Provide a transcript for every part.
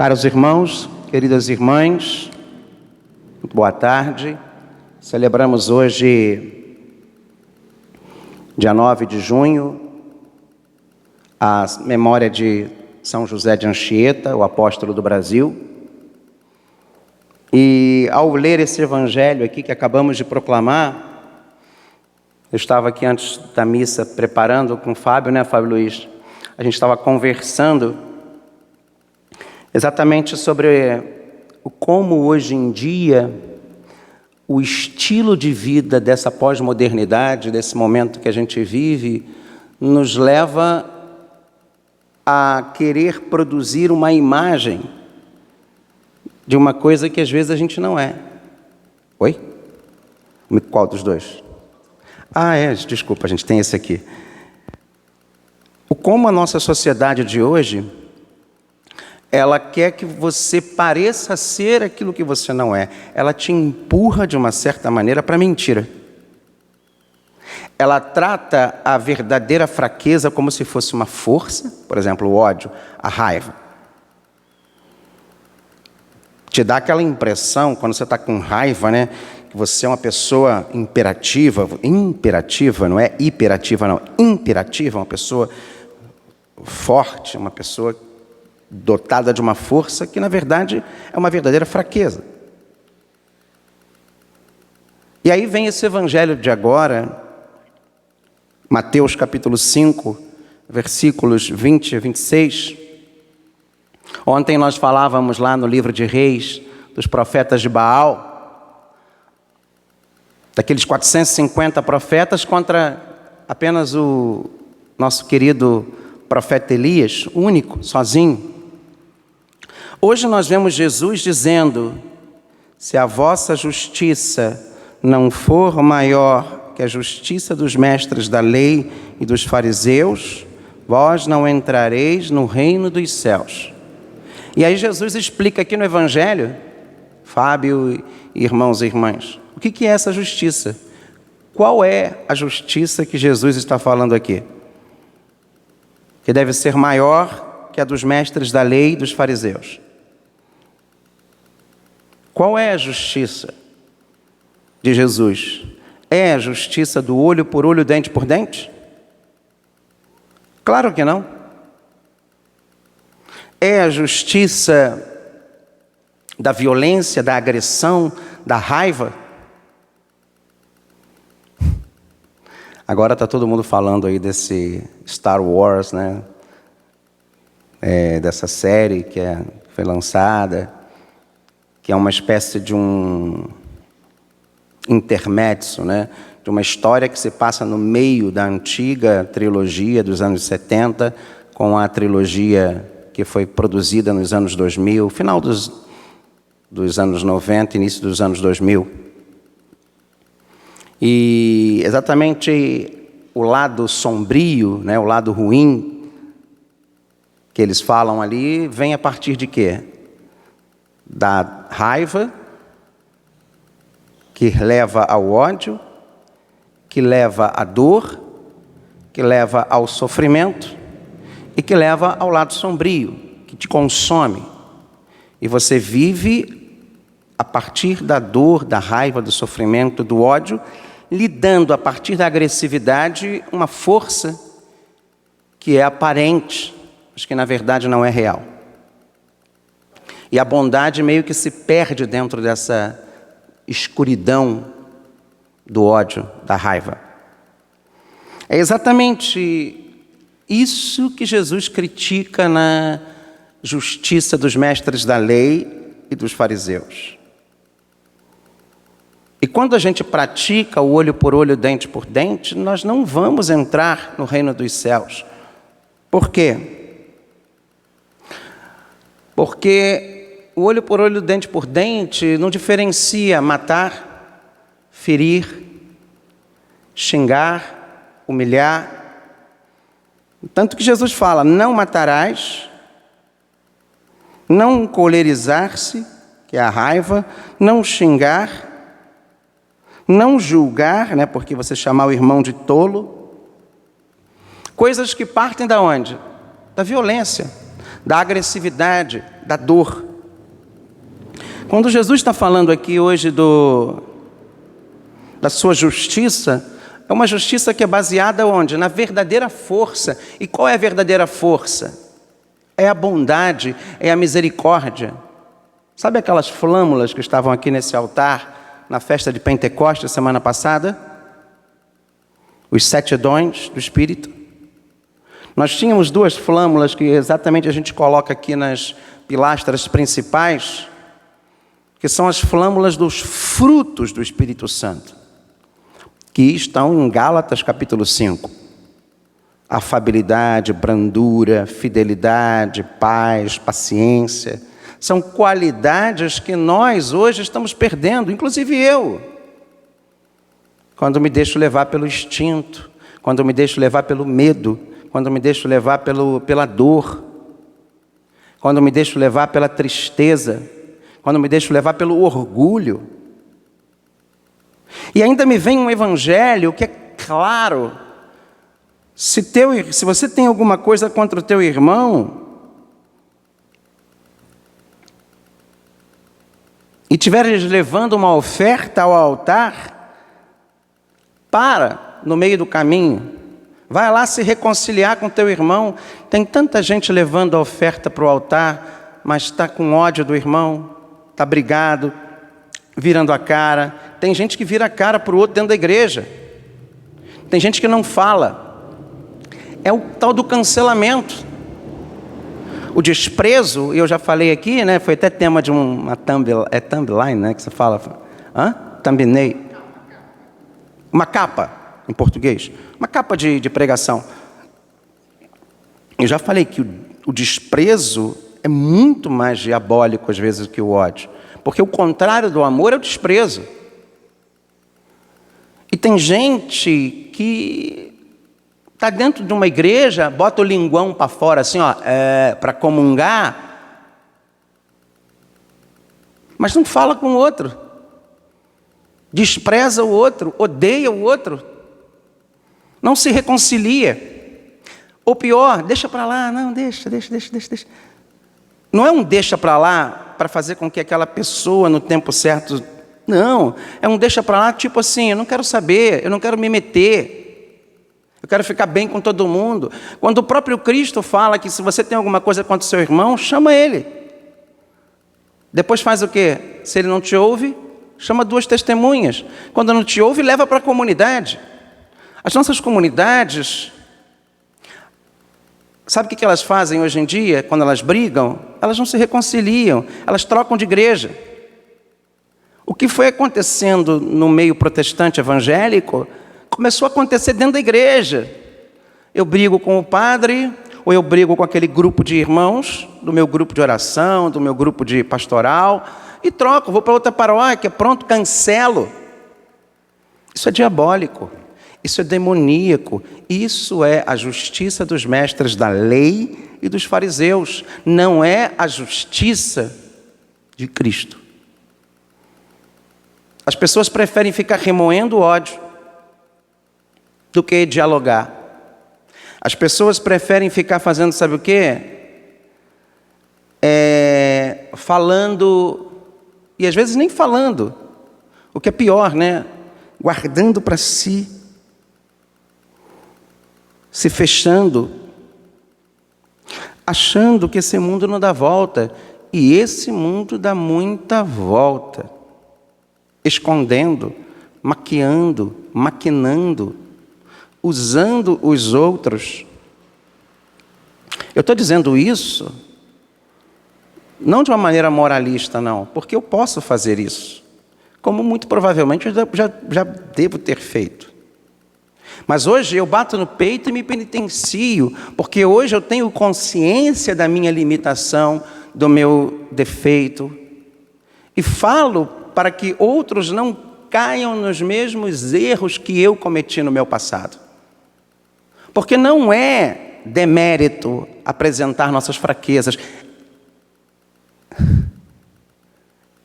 Caros irmãos, queridas irmãs, muito boa tarde. Celebramos hoje, dia 9 de junho, a memória de São José de Anchieta, o apóstolo do Brasil. E ao ler esse evangelho aqui que acabamos de proclamar, eu estava aqui antes da missa preparando com o Fábio, né, Fábio Luiz? A gente estava conversando exatamente sobre como hoje em dia o estilo de vida dessa pós-modernidade, desse momento que a gente vive, nos leva a querer produzir uma imagem de uma coisa que às vezes a gente não é. Oi? Qual dos dois? Desculpa, a gente tem esse aqui. Como a nossa sociedade de hoje, ela quer que você pareça ser aquilo que você não é. Ela te empurra de uma certa maneira para a mentira. Ela trata a verdadeira fraqueza como se fosse uma força, por exemplo, o ódio, a raiva. Te dá aquela impressão, quando você está com raiva, né, que você é uma pessoa imperativa, não é hiperativa, não, imperativa, uma pessoa forte, uma pessoa dotada de uma força que, na verdade, é uma verdadeira fraqueza. E aí vem esse evangelho de agora, Mateus capítulo 5, versículos 20 a 26. Ontem nós falávamos lá no livro de Reis, dos profetas de Baal, daqueles 450 profetas contra apenas o nosso querido profeta Elias, único, sozinho. Hoje nós vemos Jesus dizendo: se a vossa justiça não for maior que a justiça dos mestres da lei e dos fariseus, vós não entrareis no reino dos céus. E aí Jesus explica aqui no Evangelho, Fábio, irmãos e irmãs, o que é essa justiça? Qual é a justiça que Jesus está falando aqui? Que deve ser maior que a dos mestres da lei e dos fariseus. Qual é a justiça de Jesus? É a justiça do olho por olho, dente por dente? Claro que não. É a justiça da violência, da agressão, da raiva? Agora está todo mundo falando aí desse Star Wars, né? Dessa série que foi lançada, que é uma espécie de um intermezzo, né? De uma história que se passa no meio da antiga trilogia dos anos 70, com a trilogia que foi produzida nos anos 2000, final dos anos 90, início dos anos 2000. E exatamente o lado sombrio, né, o lado ruim que eles falam ali, vem a partir de quê? Da raiva, que leva ao ódio, que leva à dor, que leva ao sofrimento e que leva ao lado sombrio, que te consome. E você vive a partir da dor, da raiva, do sofrimento, do ódio, lidando a partir da agressividade uma força que é aparente, mas que na verdade não é real. E a bondade meio que se perde dentro dessa escuridão do ódio, da raiva. É exatamente isso que Jesus critica na justiça dos mestres da lei e dos fariseus. E quando a gente pratica o olho por olho, dente por dente, nós não vamos entrar no reino dos céus. Por quê? Porque o olho por olho, dente por dente não diferencia matar, ferir, xingar, humilhar. Tanto que Jesus fala: não matarás, não colerizar-se, que é a raiva, não xingar, não julgar, né, porque você chamar o irmão de tolo. Coisas que partem da onde? Da violência. da agressividade, da dor. Quando Jesus está falando aqui hoje da sua justiça, é uma justiça que é baseada onde? Na verdadeira força. E qual é a verdadeira força? É a bondade, é a misericórdia. Sabe aquelas flâmulas que estavam aqui nesse altar, na festa de Pentecostes, semana passada? Os 7 dons do Espírito. Nós tínhamos 2 flâmulas que exatamente a gente coloca aqui nas pilastras principais, que são as flâmulas dos frutos do Espírito Santo, que estão em Gálatas capítulo 5. Afabilidade, brandura, fidelidade, paz, paciência. São qualidades que nós hoje estamos perdendo, inclusive eu. Quando me deixo levar pelo instinto, quando me deixo levar pelo medo, quando me deixo levar pela dor, quando me deixo levar pela tristeza, quando me deixo levar pelo orgulho. E ainda me vem um evangelho que é claro. Se você tem alguma coisa contra o teu irmão e estiveres levando uma oferta ao altar, para no meio do caminho, vai lá se reconciliar com teu irmão. Tem tanta gente levando a oferta para o altar, mas está com ódio do irmão, está brigado, virando a cara. Tem gente que vira a cara para o outro dentro da igreja. Tem gente que não fala. É o tal do cancelamento. O desprezo, e eu já falei aqui, né? Foi até tema de uma thumbline, né? Que você fala. Thumbnail. Uma capa, em português. Uma capa de pregação. Eu já falei que o desprezo é muito mais diabólico às vezes que o ódio. Porque o contrário do amor é o desprezo. E tem gente que está dentro de uma igreja, bota o linguão para fora assim, para comungar, mas não fala com o outro. Despreza o outro, odeia o outro. Não se reconcilia. Ou pior, deixa para lá. Não, deixa. Não é um deixa para lá para fazer com que aquela pessoa no tempo certo... Não, é um deixa para lá tipo assim, eu não quero saber, eu não quero me meter. Eu quero ficar bem com todo mundo. Quando o próprio Cristo fala que se você tem alguma coisa contra o seu irmão, chama ele. Depois faz o quê? Se ele não te ouve, chama 2 testemunhas. Quando não te ouve, leva para a comunidade. As nossas comunidades, sabe o que elas fazem hoje em dia? Quando elas brigam, elas não se reconciliam, elas trocam de igreja. O que foi acontecendo no meio protestante evangélico, começou a acontecer dentro da igreja. Eu brigo com o padre, ou eu brigo com aquele grupo de irmãos, do meu grupo de oração, do meu grupo de pastoral, e troco, vou para outra paróquia, pronto, cancelo. Isso é diabólico, isso é demoníaco, isso é a justiça dos mestres da lei e dos fariseus, não é a justiça de Cristo. As pessoas preferem ficar remoendo o ódio do que dialogar. As pessoas preferem ficar fazendo, sabe o quê? Falando, e às vezes nem falando, o que é pior, né? Guardando para si, se fechando, achando que esse mundo não dá volta. E esse mundo dá muita volta. Escondendo, maquiando, maquinando, usando os outros. Eu estou dizendo isso não de uma maneira moralista, não, porque eu posso fazer isso, como muito provavelmente eu já devo ter feito. Mas hoje eu bato no peito e me penitencio, porque hoje eu tenho consciência da minha limitação, do meu defeito, e falo para que outros não caiam nos mesmos erros que eu cometi no meu passado. Porque não é demérito apresentar nossas fraquezas.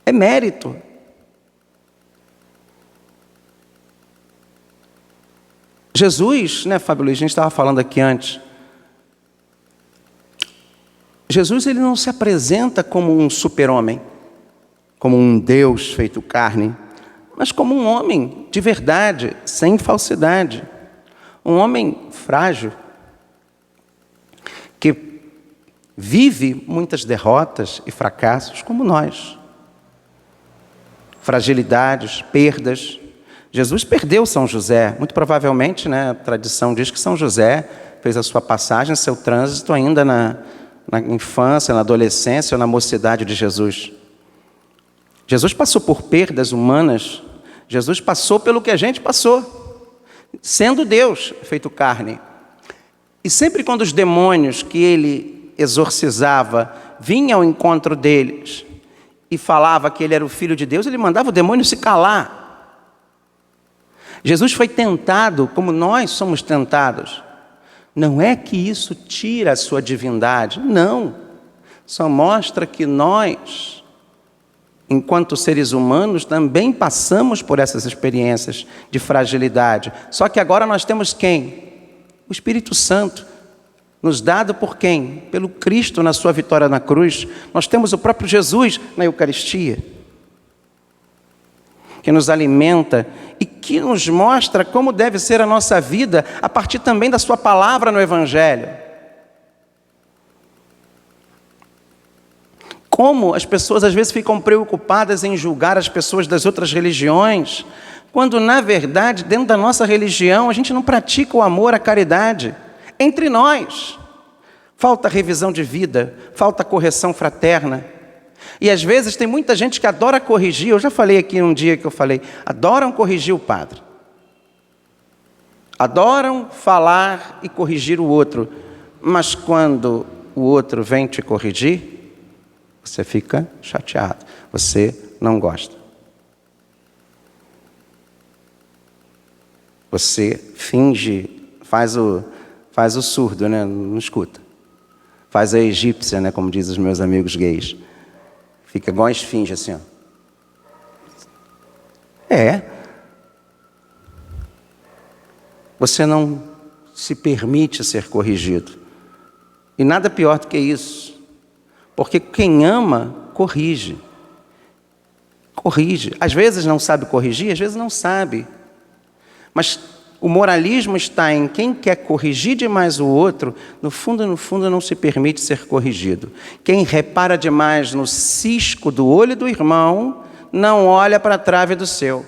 É mérito. Jesus, né, Fábio Luiz, a gente estava falando aqui antes. Jesus ele não se apresenta como um super-homem, como um Deus feito carne, mas como um homem de verdade, sem falsidade. Um homem frágil, que vive muitas derrotas e fracassos como nós. Fragilidades, perdas. Jesus perdeu São José. Muito provavelmente, a tradição diz que São José fez a sua passagem, seu trânsito ainda na infância, na adolescência ou na mocidade de Jesus. Jesus passou por perdas humanas. Jesus passou pelo que a gente passou, sendo Deus feito carne. E sempre quando os demônios que ele exorcizava vinham ao encontro deles e falava que ele era o Filho de Deus, ele mandava o demônio se calar. Jesus foi tentado como nós somos tentados. Não é que isso tira a sua divindade, não. Só mostra que nós, enquanto seres humanos, também passamos por essas experiências de fragilidade. Só que agora nós temos quem? O Espírito Santo, nos dado por quem? Pelo Cristo na sua vitória na cruz. Nós temos o próprio Jesus na Eucaristia, que nos alimenta e que nos mostra como deve ser a nossa vida a partir também da sua palavra no Evangelho. Como as pessoas às vezes ficam preocupadas em julgar as pessoas das outras religiões, quando na verdade dentro da nossa religião a gente não pratica o amor, a caridade entre nós. Falta revisão de vida, falta correção fraterna. E às vezes tem muita gente que adora corrigir. Eu já falei aqui um dia que eu falei, adoram corrigir o padre. Adoram falar e corrigir o outro. Mas quando o outro vem te corrigir, você fica chateado. Você não gosta. Você finge, faz o surdo, não escuta. Faz a egípcia, como dizem os meus amigos gays. Fica igual a esfinge, assim, ó. Você não se permite ser corrigido. E nada pior do que isso. Porque quem ama, corrige. Corrige. Às vezes não sabe corrigir, às vezes não sabe. Mas o moralismo está em quem quer corrigir demais o outro, no fundo, não se permite ser corrigido. Quem repara demais no cisco do olho do irmão, não olha para a trave do seu.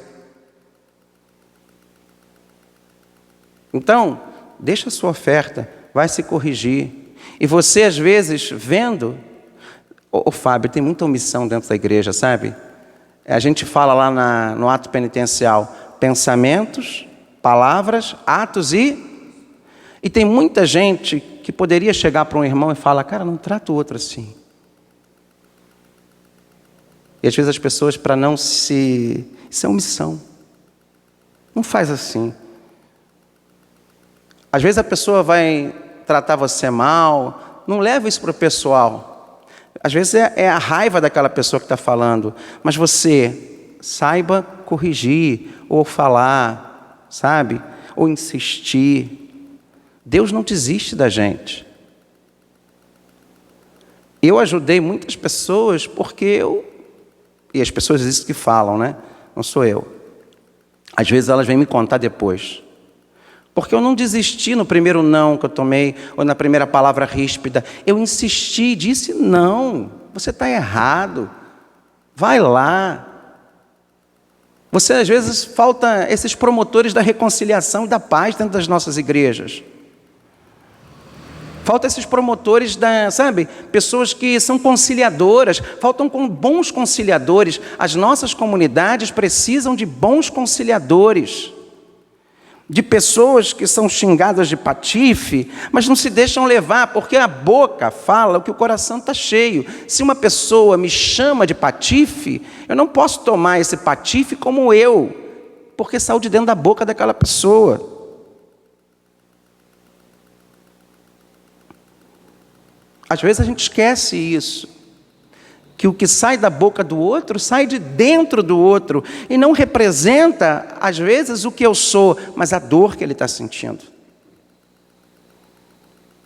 Então, deixa a sua oferta, vai se corrigir. E você, às vezes, vendo... Fábio, tem muita omissão dentro da igreja, sabe? A gente fala lá no ato penitencial, pensamentos, palavras, atos e tem muita gente que poderia chegar para um irmão e falar, cara, não trata o outro assim. E às vezes as pessoas, para não se... Isso é omissão. Não faz assim. Às vezes a pessoa vai tratar você mal, não leva isso para o pessoal. Às vezes é a raiva daquela pessoa que está falando, mas você saiba corrigir ou falar, sabe? Ou insistir. Deus não desiste da gente. Eu ajudei muitas pessoas porque e as pessoas dizem que falam, não sou eu. Às vezes elas vêm me contar depois. Porque eu não desisti no primeiro não que eu tomei, ou na primeira palavra ríspida. Eu insisti, disse não, você está errado. Vai lá. Você, às vezes, falta esses promotores da reconciliação e da paz dentro das nossas igrejas. Falta esses promotores pessoas que são conciliadoras. Faltam bons conciliadores. As nossas comunidades precisam de bons conciliadores. De pessoas que são xingadas de patife, mas não se deixam levar, porque a boca fala o que o coração está cheio. Se uma pessoa me chama de patife, eu não posso tomar esse patife como eu, porque saiu de dentro da boca daquela pessoa. Às vezes a gente esquece isso. Que o que sai da boca do outro, sai de dentro do outro, e não representa, às vezes, o que eu sou, mas a dor que ele está sentindo.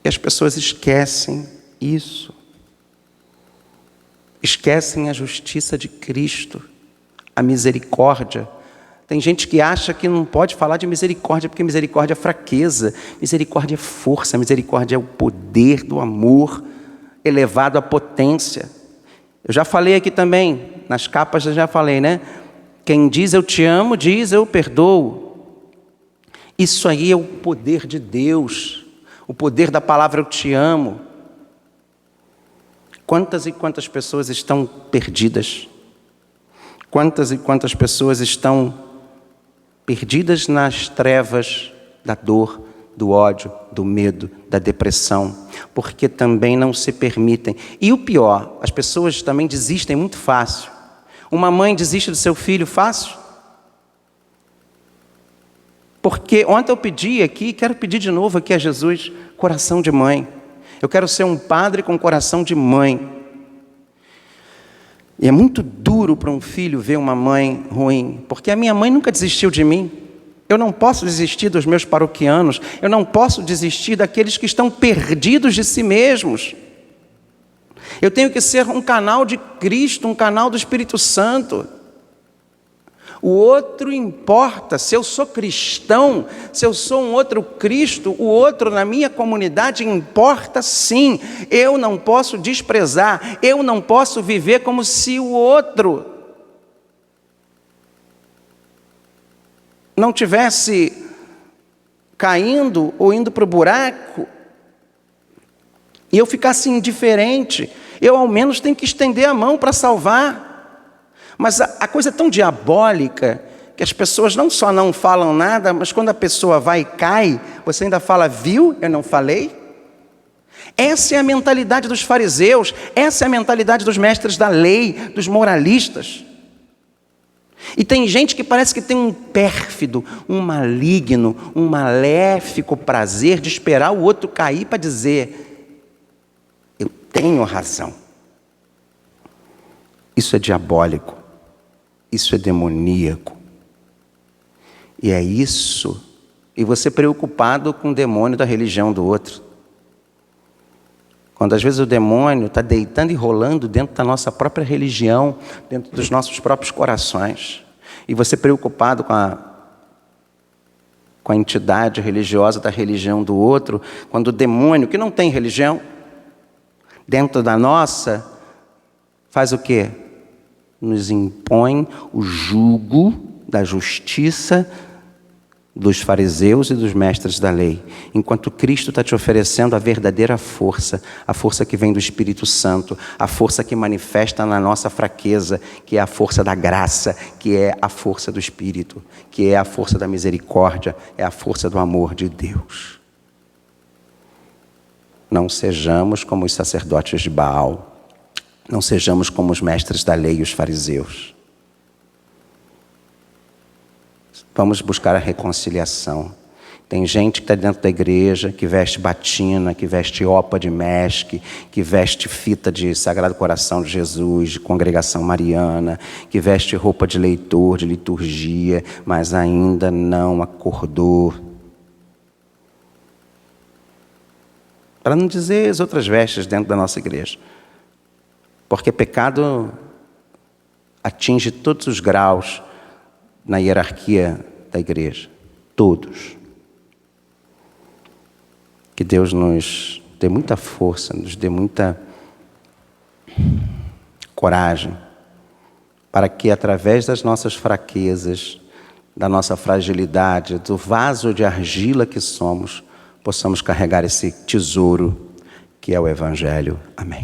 E as pessoas esquecem isso. esquecem a justiça de Cristo, a misericórdia. Tem gente que acha que não pode falar de misericórdia, porque misericórdia é fraqueza, misericórdia é força, misericórdia é o poder do amor elevado à potência. Eu já falei aqui também, nas capas eu já falei, né? Quem diz eu te amo, diz eu perdoo. Isso aí é o poder de Deus, o poder da palavra eu te amo. Quantas e quantas pessoas estão perdidas? Quantas e quantas pessoas estão perdidas nas trevas da dor, do ódio, do medo, da depressão, porque também não se permitem. E o pior, as pessoas também desistem muito fácil. Uma mãe desiste do seu filho fácil? Porque ontem eu pedi aqui, quero pedir de novo aqui a Jesus, coração de mãe. Eu quero ser um padre com coração de mãe. E é muito duro para um filho ver uma mãe ruim, porque a minha mãe nunca desistiu de mim. Eu não posso desistir dos meus paroquianos, eu não posso desistir daqueles que estão perdidos de si mesmos. Eu tenho que ser um canal de Cristo, um canal do Espírito Santo. O outro importa, se eu sou cristão, se eu sou um outro Cristo, o outro na minha comunidade importa sim. Eu não posso desprezar, eu não posso viver como se o outro não tivesse caindo ou indo para o buraco e eu ficasse indiferente. Eu ao menos tenho que estender a mão para salvar. Mas a coisa é tão diabólica que as pessoas não só não falam nada, mas quando a pessoa vai e cai, você ainda fala, viu? Eu não falei? Essa é a mentalidade dos fariseus, essa é a mentalidade dos mestres da lei, dos moralistas. E tem gente que parece que tem um pérfido, um maligno, um maléfico prazer de esperar o outro cair para dizer, eu tenho razão. Isso é diabólico. Isso é demoníaco. E é isso. E você preocupado com o demônio da religião do outro. Quando às vezes o demônio está deitando e rolando dentro da nossa própria religião, dentro dos nossos próprios corações. E você preocupado com a entidade religiosa da religião do outro, quando o demônio, que não tem religião, dentro da nossa, faz o quê? Nos impõe o jugo da justiça dos fariseus e dos mestres da lei, enquanto Cristo está te oferecendo a verdadeira força, a força que vem do Espírito Santo, a força que manifesta na nossa fraqueza, que é a força da graça, que é a força do Espírito, que é a força da misericórdia, é a força do amor de Deus. Não sejamos como os sacerdotes de Baal. Não sejamos como os mestres da lei e os fariseus. Vamos buscar a reconciliação. Tem gente que está dentro da igreja, que veste batina, que veste opa de mesque, que veste fita de Sagrado Coração de Jesus, de congregação mariana, que veste roupa de leitor, de liturgia, mas ainda não acordou. Para não dizer as outras vestes dentro da nossa igreja. Porque pecado atinge todos os graus na hierarquia da igreja. Todos. Que Deus nos dê muita força, nos dê muita coragem, para que através das nossas fraquezas, da nossa fragilidade, do vaso de argila que somos, possamos carregar esse tesouro que é o Evangelho. Amém.